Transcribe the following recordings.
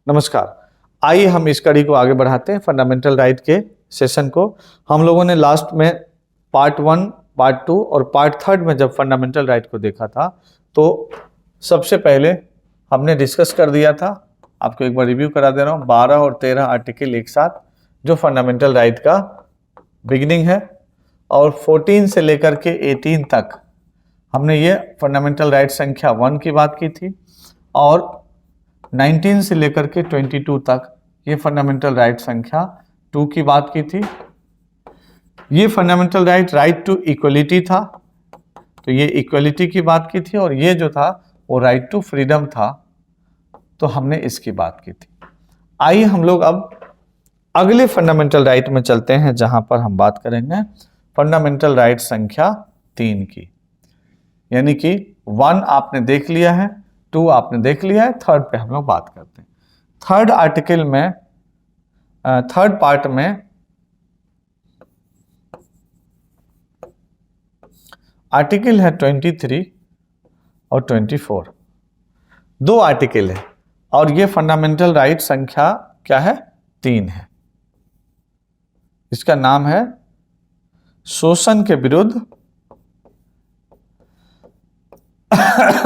नमस्कार। आइए हम इस कड़ी को आगे बढ़ाते हैं। फंडामेंटल राइट के सेशन को हम लोगों ने लास्ट में पार्ट 1, पार्ट 2 और पार्ट 3 में जब फंडामेंटल राइट को देखा था तो सबसे पहले हमने डिस्कस कर दिया था, आपको एक बार रिव्यू करा दे रहा हूँ, 12 और 13 आर्टिकल एक साथ जो फंडामेंटल राइट का बिगिनिंग है, और 14 से लेकर के 18 तक हमने ये फंडामेंटल राइट संख्या 1 की बात की थी, और 19 से लेकर के 22 तक ये फंडामेंटल राइट संख्या 2 की बात की थी। ये फंडामेंटल राइट टू इक्वलिटी था, तो ये इक्वलिटी की बात की थी, और ये जो था वो राइट टू फ्रीडम था, तो हमने इसकी बात की थी। आइए हम लोग अब अगले फंडामेंटल राइट में चलते हैं, जहां पर हम बात करेंगे फंडामेंटल राइट संख्या 3 की। यानी कि 1 आपने देख लिया है, 2 आपने देख लिया है, 3rd पे हम लोग बात करते हैं। 3rd आर्टिकल में 3rd पार्ट में आर्टिकल है 23 और 24, 2 आर्टिकल है, और ये फंडामेंटल राइट संख्या क्या है? 3 है। इसका नाम है शोषण के विरुद्ध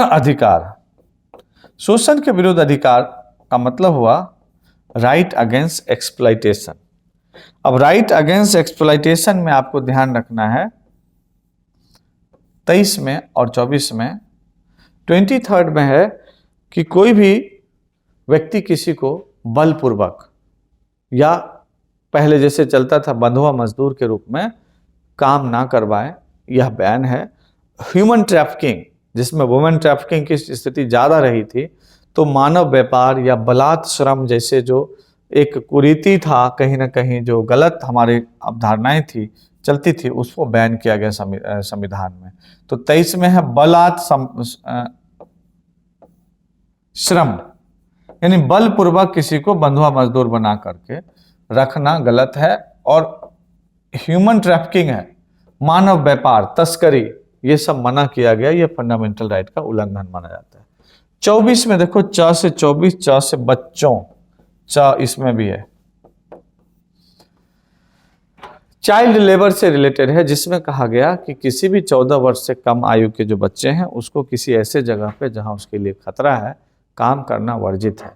अधिकार। शोषण के विरुद्ध अधिकार का मतलब हुआ राइट अगेंस्ट एक्सप्लॉइटेशन। अब राइट अगेंस्ट एक्सप्लॉइटेशन में आपको ध्यान रखना है 23 में और 24 में। 23rd में है कि कोई भी व्यक्ति किसी को बलपूर्वक या पहले जैसे चलता था बंधुआ मजदूर के रूप में काम ना करवाए, यह बैन है। ह्यूमन ट्रैफिकिंग, जिसमें वुमेन ट्रैफिकिंग की स्थिति ज़्यादा रही थी, तो मानव व्यापार या बलात् श्रम जैसे जो एक कुरीति था, कहीं ना कहीं जो गलत हमारे अवधारणाएं थी चलती थी, उसको बैन किया गया संविधान में। तो 23 में है बलात् श्रम, यानी बलपूर्वक किसी को बंधुआ मजदूर बना करके रखना गलत है, और ह्यूमन ट्रैफिकिंग है, मानव व्यापार, तस्करी, ये सब मना किया गया। ये फंडामेंटल राइट का उल्लंघन माना जाता है। 24 में देखो, च से 24, च से बच्चों, च इसमें भी है। चाइल्ड लेबर से रिलेटेड है, जिसमें कहा गया कि किसी भी 14 वर्ष से कम आयु के जो बच्चे हैं उसको किसी ऐसे जगह पे जहां उसके लिए खतरा है काम करना वर्जित है।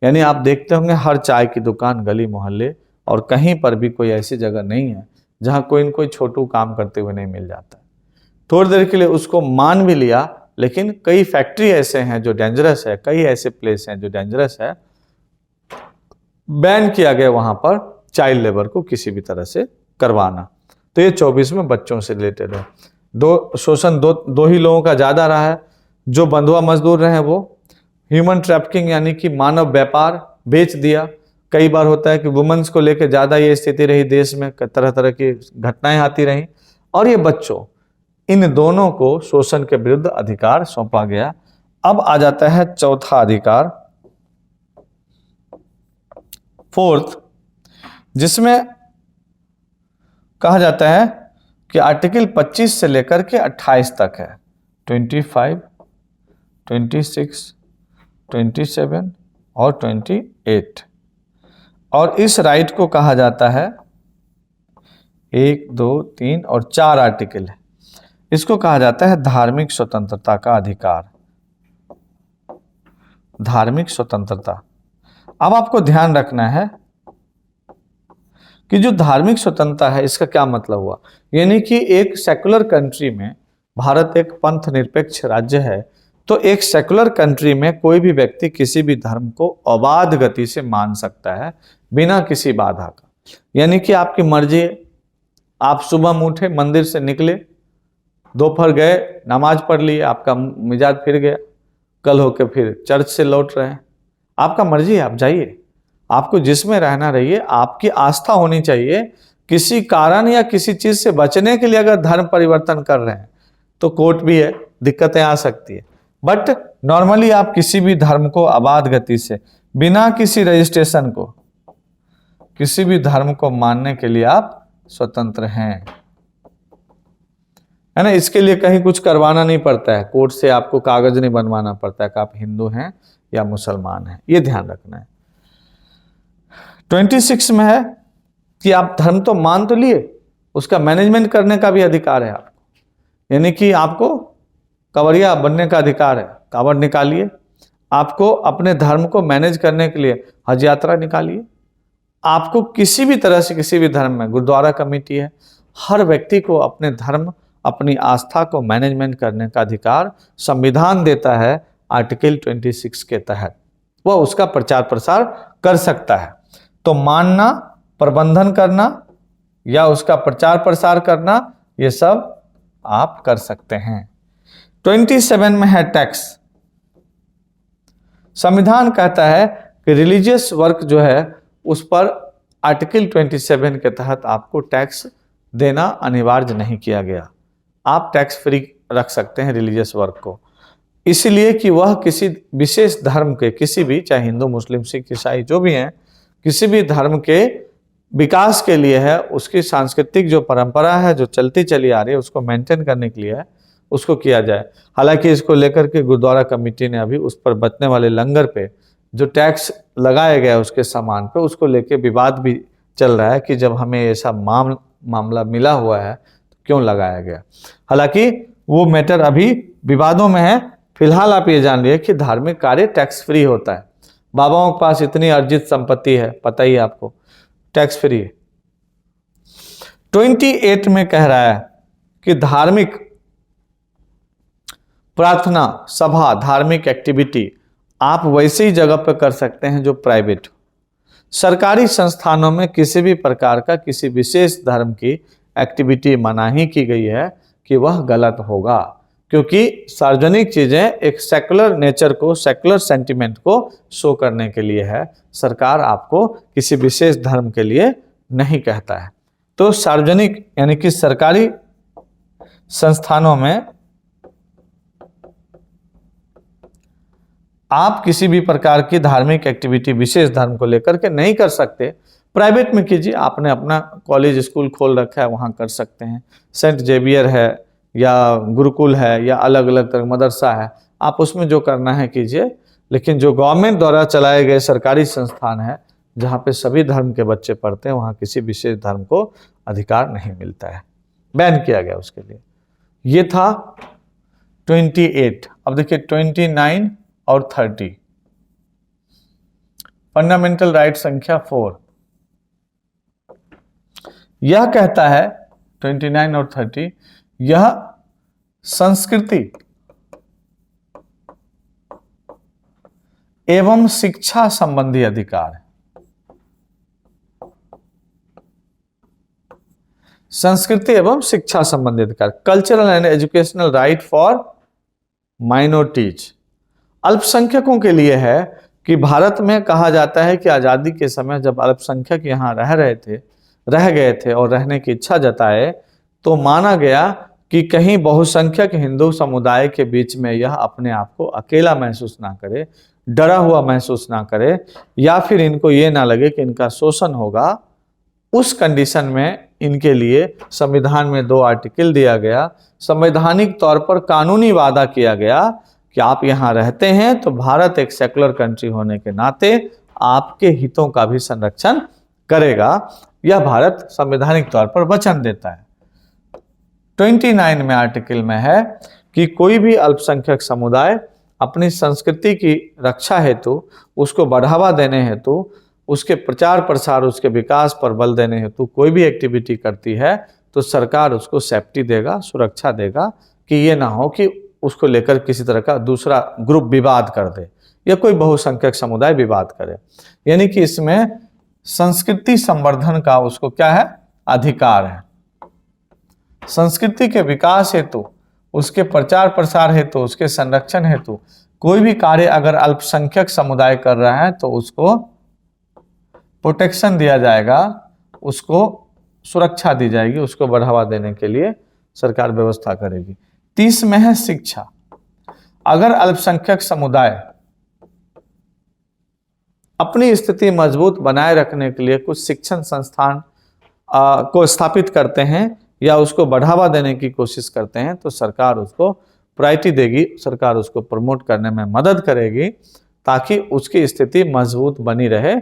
यानी आप देखते होंगे हर चाय की दुकान, गली मोहल्ले और कहीं पर भी कोई ऐसी जगह नहीं है जहां कोई न कोई छोटू काम करते हुए नहीं मिल जाता है। थोड़ी देर के लिए उसको मान भी लिया, लेकिन कई फैक्ट्री ऐसे हैं जो डेंजरस है, कई ऐसे प्लेस हैं जो डेंजरस है, बैन किया गया वहां पर चाइल्ड लेबर को किसी भी तरह से करवाना। तो ये 24 में बच्चों से रिलेटेड है। शोषण दो ही लोगों का ज्यादा रहा है, जो बंधुआ मजदूर रहे वो। ह्यूमन ट्रैफिकिंग यानी कि मानव व्यापार, बेच दिया। कई बार होता है कि वुमेन्स को लेकर ज्यादा ये स्थिति रही, देश में तरह तरह की घटनाएं आती रही, और ये बच्चों, इन दोनों को शोषण के विरुद्ध अधिकार सौंपा गया। अब आ जाता है चौथा अधिकार, 4th, जिसमें कहा जाता है कि आर्टिकल 25 से लेकर के 28 तक है। 25, 26, 27 और 28, और इस राइट को कहा जाता है 1, 2, 3 और 4 आर्टिकल है। इसको कहा जाता है धार्मिक स्वतंत्रता का अधिकार। धार्मिक स्वतंत्रता। अब आपको ध्यान रखना है कि जो धार्मिक स्वतंत्रता है, इसका क्या मतलब हुआ। यानी कि एक सेकुलर कंट्री में, भारत एक पंथ निरपेक्ष राज्य है, तो एक सेकुलर कंट्री में कोई भी व्यक्ति किसी भी धर्म को अबाध गति से मान सकता है बिना किसी बाधा का। यानी कि आपकी मर्जी, आप सुबह में उठे, मंदिर से निकले, दोपहर गए, नमाज पढ़ लिए, आपका मिजाज फिर गया, कल होकर फिर चर्च से लौट रहे हैं, आपका मर्जी है, आप जाइए, आपको जिसमें रहना रहिए। आपकी आस्था होनी चाहिए। किसी कारण या किसी चीज से बचने के लिए अगर धर्म परिवर्तन कर रहे हैं तो कोर्ट भी है, दिक्कतें आ सकती है, बट नॉर्मली आप किसी भी धर्म को अबाध गति से, बिना किसी रजिस्ट्रेशन को, किसी भी धर्म को मानने के लिए आप स्वतंत्र हैं, है ना। इसके लिए कहीं कुछ करवाना नहीं पड़ता है, कोर्ट से आपको कागज नहीं बनवाना पड़ता है कि आप हिंदू हैं या मुसलमान हैं, ये ध्यान रखना है। 26 में है कि आप धर्म तो मान तो लिए, उसका मैनेजमेंट करने का भी अधिकार है आपको, यानी कि आपको कांवड़िया बनने का अधिकार है, कांवड़ निकालिए। आपको अपने धर्म को मैनेज करने के लिए हज यात्रा निकालिए। आपको किसी भी तरह से किसी भी धर्म में गुरुद्वारा कमेटी है, हर व्यक्ति को अपने धर्म, अपनी आस्था को मैनेजमेंट करने का अधिकार संविधान देता है। आर्टिकल 26 के तहत वह उसका प्रचार प्रसार कर सकता है। तो मानना, प्रबंधन करना या उसका प्रचार प्रसार करना, ये सब आप कर सकते हैं। 27 में है टैक्स। संविधान कहता है कि रिलीजियस वर्क जो है उस पर आर्टिकल 27 के तहत आपको टैक्स देना अनिवार्य नहीं किया गया। आप टैक्स फ्री रख सकते हैं रिलीजियस वर्क को, इसलिए कि वह किसी विशेष धर्म के, किसी भी, चाहे हिंदू, मुस्लिम, सिख, ईसाई जो भी हैं, किसी भी धर्म के विकास के लिए है। उसकी सांस्कृतिक जो परंपरा है, जो चलती चली आ रही है, उसको मेंटेन करने के लिए है, उसको किया जाए। हालांकि इसको लेकर के गुरुद्वारा कमेटी ने अभी उस पर बचने वाले लंगर पे जो टैक्स लगाया गया उसके सामान पे, उसको लेके विवाद भी चल रहा है कि जब हमें ऐसा मामला मिला हुआ है तो क्यों लगाया गया। हालांकि वो मैटर अभी विवादों में है। फिलहाल आप ये जान लीजिए कि धार्मिक कार्य टैक्स फ्री होता है। बाबाओं के पास इतनी अर्जित संपत्ति है, पता ही है आपको, टैक्स फ्री है। 28 में कह रहा है कि धार्मिक प्रार्थना सभा, धार्मिक एक्टिविटी आप वैसी ही जगह पर कर सकते हैं जो प्राइवेट हो। सरकारी संस्थानों में किसी भी प्रकार का किसी विशेष धर्म की एक्टिविटी मनाही की गई है कि वह गलत होगा, क्योंकि सार्वजनिक चीजें एक सेकुलर नेचर को, सेकुलर सेंटिमेंट को शो करने के लिए है। सरकार आपको किसी विशेष धर्म के लिए नहीं कहता है। तो सार्वजनिक यानी कि सरकारी संस्थानों में आप किसी भी प्रकार की धार्मिक एक्टिविटी विशेष धर्म को लेकर के नहीं कर सकते। प्राइवेट में कीजिए, आपने अपना कॉलेज स्कूल खोल रखा है, वहाँ कर सकते हैं। सेंट जेवियर है या गुरुकुल है या अलग अलग तरह मदरसा है, आप उसमें जो करना है कीजिए। लेकिन जो गवर्नमेंट द्वारा चलाए गए सरकारी संस्थान है जहाँ पे सभी धर्म के बच्चे पढ़ते हैं, वहाँ किसी विशेष धर्म को अधिकार नहीं मिलता है, बैन किया गया उसके लिए। ये था 28। अब देखिए 29 और 30, फंडामेंटल राइट संख्या 4। यह कहता है 29 और 30, यह संस्कृति एवं शिक्षा संबंधी अधिकार है। संस्कृति एवं शिक्षा संबंधी अधिकार, cultural and educational right for minorities. अल्पसंख्यकों के लिए है कि भारत में कहा जाता है कि आज़ादी के समय जब अल्पसंख्यक यहाँ रह गए थे और रहने की इच्छा जताए, तो माना गया कि कहीं बहुसंख्यक हिंदू समुदाय के बीच में यह अपने आप को अकेला महसूस ना करे, डरा हुआ महसूस ना करे, या फिर इनको ये ना लगे कि इनका शोषण होगा। उस कंडीशन में इनके लिए संविधान में 2 आर्टिकल दिया गया। संवैधानिक तौर पर कानूनी वादा किया गया कि आप यहाँ रहते हैं तो भारत एक सेकुलर कंट्री होने के नाते आपके हितों का भी संरक्षण करेगा। यह भारत संवैधानिक तौर पर वचन देता है। 29 में आर्टिकल में है कि कोई भी अल्पसंख्यक समुदाय अपनी संस्कृति की रक्षा हेतु, उसको बढ़ावा देने हेतु, उसके प्रचार प्रसार, उसके विकास पर बल देने हेतु कोई भी एक्टिविटी करती है तो सरकार उसको सेफ्टी देगा, सुरक्षा देगा कि ये ना हो कि उसको लेकर किसी तरह का दूसरा ग्रुप विवाद कर दे या कोई बहुसंख्यक समुदाय विवाद करे। यानी कि इसमें संस्कृति संवर्धन का उसको क्या है, अधिकार है। संस्कृति के विकास हेतु, उसके प्रचार प्रसार हेतु, उसके संरक्षण हेतु कोई भी कार्य अगर अल्पसंख्यक समुदाय कर रहा है तो उसको प्रोटेक्शन दिया जाएगा, उसको सुरक्षा दी जाएगी, उसको बढ़ावा देने के लिए सरकार व्यवस्था करेगी। 30 में है शिक्षा। अगर अल्पसंख्यक समुदाय अपनी स्थिति मजबूत बनाए रखने के लिए कुछ शिक्षण संस्थान को स्थापित करते हैं या उसको बढ़ावा देने की कोशिश करते हैं तो सरकार उसको प्रायोरिटी देगी, सरकार उसको प्रमोट करने में मदद करेगी ताकि उसकी स्थिति मजबूत बनी रहे।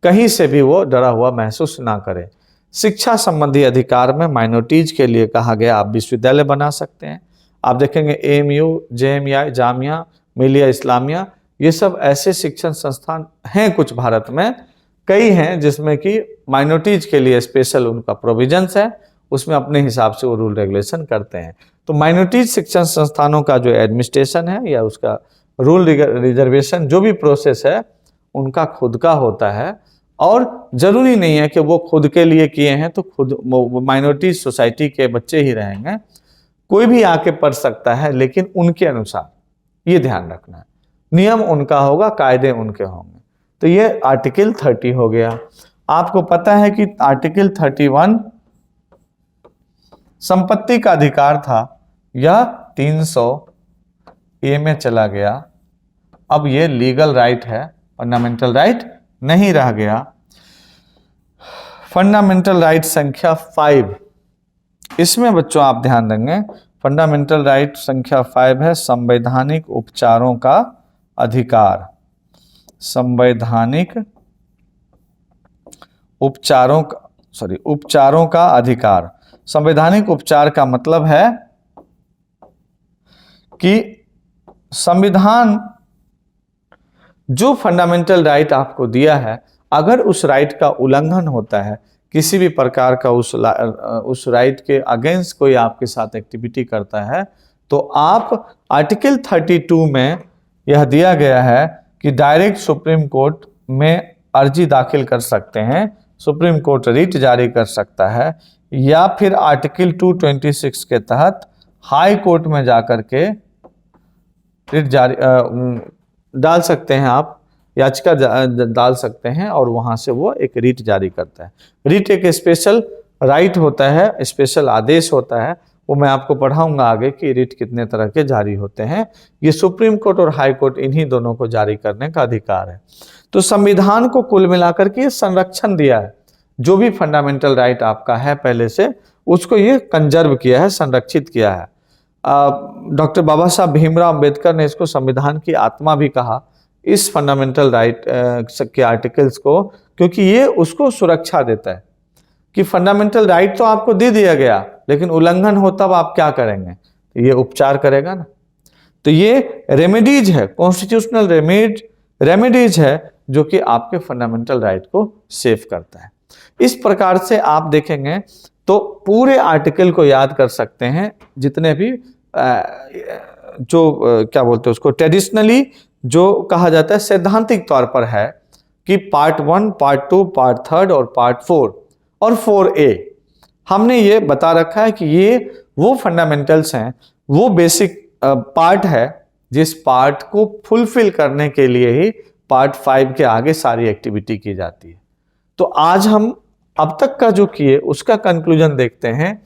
कहीं से भी वो डरा हुआ महसूस ना करे। शिक्षा संबंधी अधिकार में माइनॉरिटीज के लिए कहा गया आप विश्वविद्यालय बना सकते हैं। आप देखेंगे AMU, JMI, जामिया मिलिया इस्लामिया, ये सब ऐसे शिक्षण संस्थान हैं कुछ भारत में, कई हैं जिसमें कि माइनॉरिटीज के लिए स्पेशल उनका प्रोविजंस है, उसमें अपने हिसाब से वो रूल रेगुलेशन करते हैं। तो माइनॉरिटीज शिक्षण संस्थानों का जो एडमिनिस्ट्रेशन है या उसका रूल रिजर्वेशन जो भी प्रोसेस है उनका खुद का होता है, और जरूरी नहीं है कि वो खुद के लिए किए हैं तो खुद माइनॉरिटी सोसाइटी के बच्चे ही रहेंगे, कोई भी आके पढ़ सकता है, लेकिन उनके अनुसार, ये ध्यान रखना है, नियम उनका होगा, कायदे उनके होंगे। तो ये आर्टिकल 30 हो गया। आपको पता है कि आर्टिकल 31 संपत्ति का अधिकार था, यह 300A में चला गया, अब ये लीगल राइट है, फंडामेंटल राइट नहीं रह गया। फंडामेंटल राइट संख्या 5, इसमें बच्चों आप ध्यान देंगे, फंडामेंटल राइट संख्या 5 है संवैधानिक उपचारों का अधिकार। संवैधानिक उपचारों का अधिकार। संवैधानिक उपचार का मतलब है कि संविधान जो फंडामेंटल राइट आपको दिया है, अगर उस राइट का उल्लंघन होता है, किसी भी प्रकार का उस राइट के अगेंस्ट कोई आपके साथ एक्टिविटी करता है, तो आप आर्टिकल 32 में यह दिया गया है कि डायरेक्ट सुप्रीम कोर्ट में अर्जी दाखिल कर सकते हैं, सुप्रीम कोर्ट रिट जारी कर सकता है, या फिर आर्टिकल 226 के तहत हाई कोर्ट में जाकर के रिट जारी डाल सकते हैं, आप याचिका डाल सकते हैं और वहां से वो एक रिट जारी करता है। रिट एक स्पेशल राइट होता है, स्पेशल आदेश होता है, वो मैं आपको पढ़ाऊंगा आगे कि रिट कितने तरह के जारी होते हैं। ये सुप्रीम कोर्ट और हाई कोर्ट इन्हीं दोनों को जारी करने का अधिकार है। तो संविधान को कुल मिलाकर के संरक्षण दिया है, जो भी फंडामेंटल राइट आपका है पहले से, उसको ये कंजर्व किया है, संरक्षित किया है। डॉक्टर बाबा साहब भीमराव अंबेडकर ने इसको संविधान की आत्मा भी कहा, इस फंडामेंटल राइट के आर्टिकल्स को, क्योंकि ये उसको सुरक्षा देता है कि फंडामेंटल राइट तो आपको दे दिया गया, लेकिन उल्लंघन हो तब आप क्या करेंगे, ये उपचार करेगा ना। तो ये रेमेडीज है, कॉन्स्टिट्यूशनल रेमेडीज है, जो कि आपके फंडामेंटल राइट को सेव करता है। इस प्रकार से आप देखेंगे तो पूरे आर्टिकल को याद कर सकते हैं, जितने भी जो क्या बोलते हैं उसको, ट्रेडिशनली जो कहा जाता है सैद्धांतिक तौर पर है कि पार्ट 1, पार्ट 2, पार्ट 3 और पार्ट 4 और 4A, हमने ये बता रखा है कि ये वो फंडामेंटल्स हैं, वो बेसिक पार्ट है, जिस पार्ट को फुलफिल करने के लिए ही पार्ट 5 के आगे सारी एक्टिविटी की जाती है। तो आज हम अब तक का जो किए उसका कंक्लूजन देखते हैं।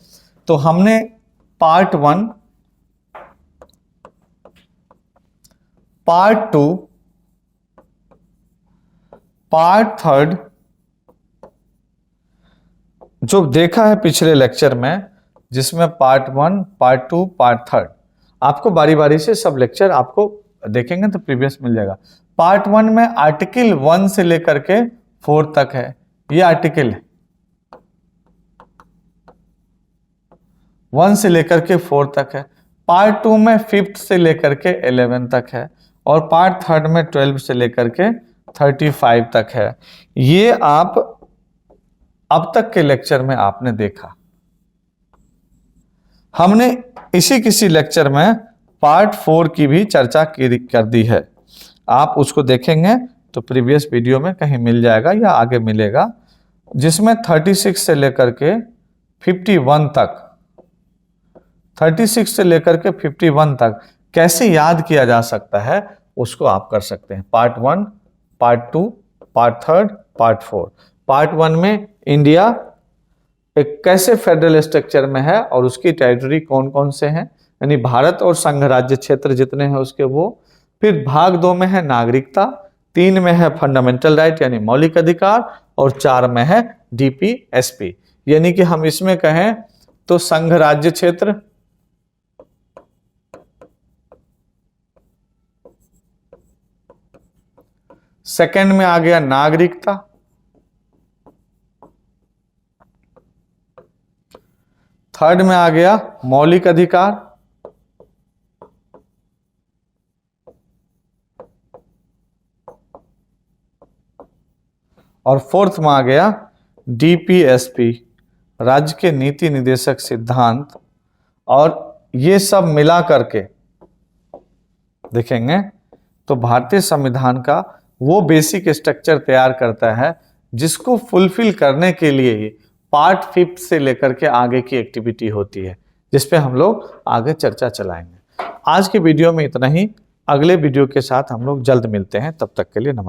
तो हमने पार्ट 1, पार्ट 2, पार्ट 3 जो देखा है पिछले लेक्चर में, जिसमें पार्ट 1, पार्ट 2, पार्ट 3, आपको बारी बारी से सब लेक्चर आपको देखेंगे तो प्रीवियस मिल जाएगा। पार्ट 1 में आर्टिकल 1 से लेकर के 4 तक है, ये आर्टिकल है 1 से लेकर के 4 तक है। पार्ट 2 में 5th से लेकर के 11 तक है, और पार्ट 3 में 12 से लेकर के 35 तक है। ये आप अब तक के लेक्चर में आपने देखा। हमने किसी लेक्चर में पार्ट 4 की भी चर्चा कर दी है, आप उसको देखेंगे तो प्रीवियस वीडियो में कहीं मिल जाएगा या आगे मिलेगा, जिसमें 36 से लेकर के 51 तक, 36 से लेकर के 51 तक कैसे याद किया जा सकता है उसको आप कर सकते हैं। Part 1, part 2, part 3, part 4। Part 1 में इंडिया एक कैसे फेडरल स्ट्रक्चर में है और उसकी टेरिटरी कौन कौन से हैं, यानी भारत और संघ राज्य क्षेत्र जितने हैं उसके वो। फिर भाग 2 में है नागरिकता, 3 में है फंडामेंटल राइट यानी मौलिक अधिकार, और 4 में है DPSP। यानी कि हम इसमें कहें तो संघ राज्य क्षेत्र, सेकंड में आ गया नागरिकता, थर्ड में आ गया मौलिक अधिकार, और फोर्थ में आ गया डीपीएसपी, राज्य के नीति निदेशक सिद्धांत। और ये सब मिला करके देखेंगे तो भारतीय संविधान का वो बेसिक स्ट्रक्चर तैयार करता है जिसको फुलफिल करने के लिए ही पार्ट 5 से लेकर के आगे की एक्टिविटी होती है, जिस पे हम लोग आगे चर्चा चलाएंगे। आज के वीडियो में इतना ही। अगले वीडियो के साथ हम लोग जल्द मिलते हैं, तब तक के लिए नमस्कार।